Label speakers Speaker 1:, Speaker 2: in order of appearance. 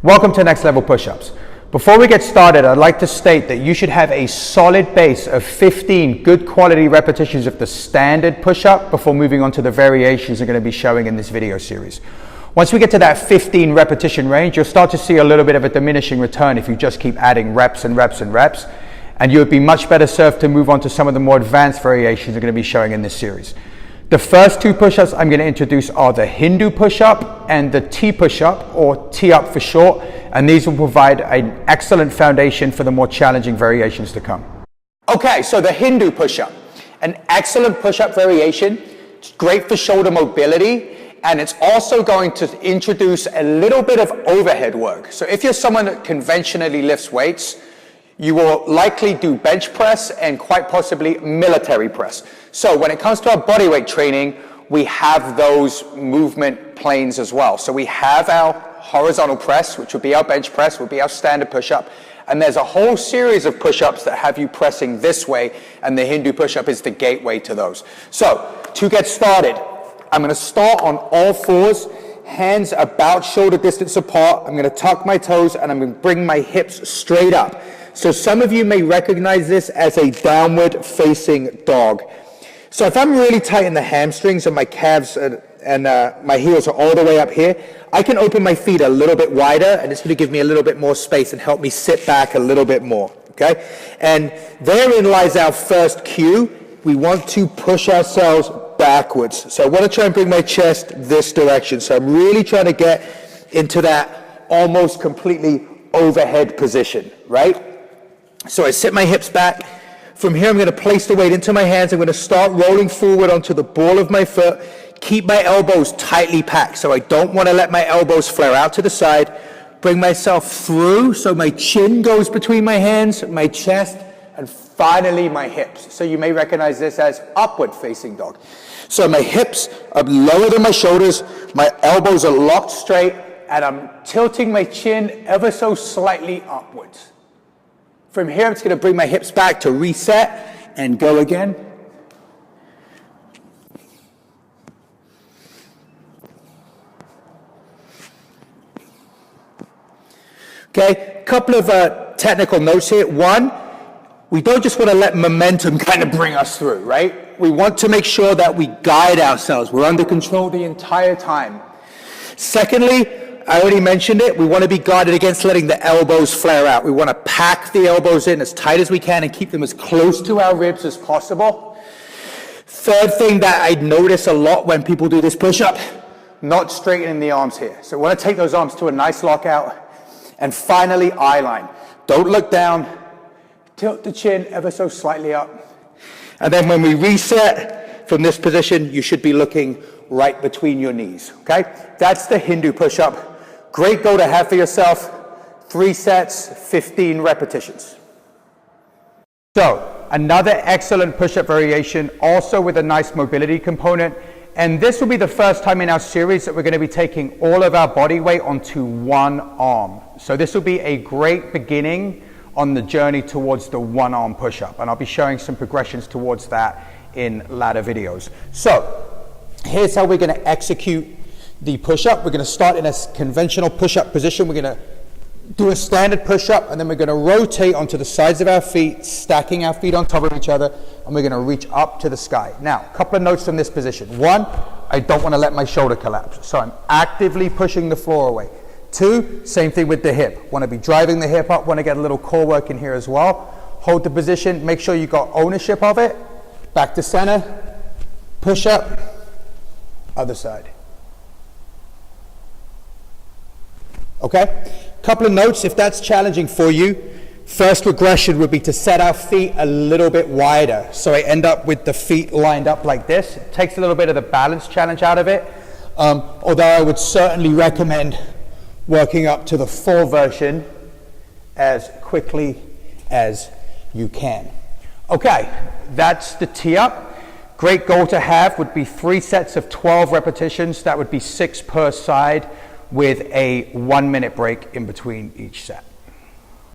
Speaker 1: Welcome to Next Level Push-Ups. Before we get started, I'd like to state that you should have a solid base of 15 good quality repetitions of the standard push-up before moving on to the variations I'm going to be showing in this video series. Once we get to that 15 repetition range, you'll start to see a little bit of a diminishing return if you just keep adding reps and reps and reps, and you would be much better served to move on to some of the more advanced variations I'm going to be showing in this series. The first two push-ups I'm going to introduce are the Hindu push-up and the T push-up, or T-up for short, and these will provide an excellent foundation for the more challenging variations to come. Okay, so the Hindu push-up, an excellent push-up variation. It's great for shoulder mobility, and it's also going to introduce a little bit of overhead work. So if you're someone that conventionally lifts weights, you will likely do bench press and quite possibly military press. So when it comes to our bodyweight training, we have those movement planes as well. So we have our horizontal press, which would be our bench press, would be our standard push-up. And there's a whole series of push-ups that have you pressing this way, and the Hindu push-up is the gateway to those. So to get started, I'm going to start on all fours, hands about shoulder distance apart. I'm going to tuck my toes and I'm going to bring my hips straight up. So some of you may recognize this as a downward facing dog. So if I'm really tight in the hamstrings and my calves and my heels are all the way up here, I can open my feet a little bit wider, and it's going to give me a little bit more space and help me sit back a little bit more, okay? And therein lies our first cue. We want to push ourselves backwards. So I want to try and bring my chest this direction. So I'm really trying to get into that almost completely overhead position, right? So I sit my hips back. From here, I'm going to place the weight into my hands. I'm going to start rolling forward onto the ball of my foot. Keep my elbows tightly packed, so I don't want to let my elbows flare out to the side. Bring myself through, so my chin goes between my hands, my chest, and finally my hips. So you may recognize this as upward facing dog. So my hips are lower than my shoulders, my elbows are locked straight, and I'm tilting my chin ever so slightly upwards. From here, I'm just going to bring my hips back to reset and go again. Okay, a couple of technical notes here. One, we don't just want to let momentum kind of bring us through, right? We want to make sure that we guide ourselves. We're under control the entire time. Secondly, I already mentioned it, we want to be guarded against letting the elbows flare out. We want to pack the elbows in as tight as we can and keep them as close to our ribs as possible. Third thing that I notice a lot when people do this push-up, not straightening the arms here. So we want to take those arms to a nice lockout. And finally, eye line. Don't look down, tilt the chin ever so slightly up. And then when we reset from this position, you should be looking right between your knees, okay? That's the Hindu push-up. Great goal to have for yourself. 3 sets, 15 repetitions. So, another excellent push-up variation, also with a nice mobility component. And this will be the first time in our series that we're going to be taking all of our body weight onto one arm. So this will be a great beginning on the journey towards the one arm push-up. And I'll be showing some progressions towards that in later videos. So, here's how we're going to execute the push-up. We're going to start in a conventional push-up position. We're going to do a standard push-up, and then we're going to rotate onto the sides of our feet, stacking our feet on top of each other, and we're going to reach up to the sky. Now, a couple of notes from this position. One, I don't want to let my shoulder collapse, so I'm actively pushing the floor away. Two, same thing with the hip. Want to be driving the hip up, want to get a little core work in here as well. Hold the position, make sure you got ownership of it. Back to center, push up, other side. Okay? Couple of notes if that's challenging for you. First regression would be to set our feet a little bit wider. So I end up with the feet lined up like this. It takes a little bit of the balance challenge out of it. Although I would certainly recommend working up to the full version as quickly as you can. Okay, that's the T-up. Great goal to have would be 3 sets of 12 repetitions. That would be 6 per side with a 1-minute break in between each set.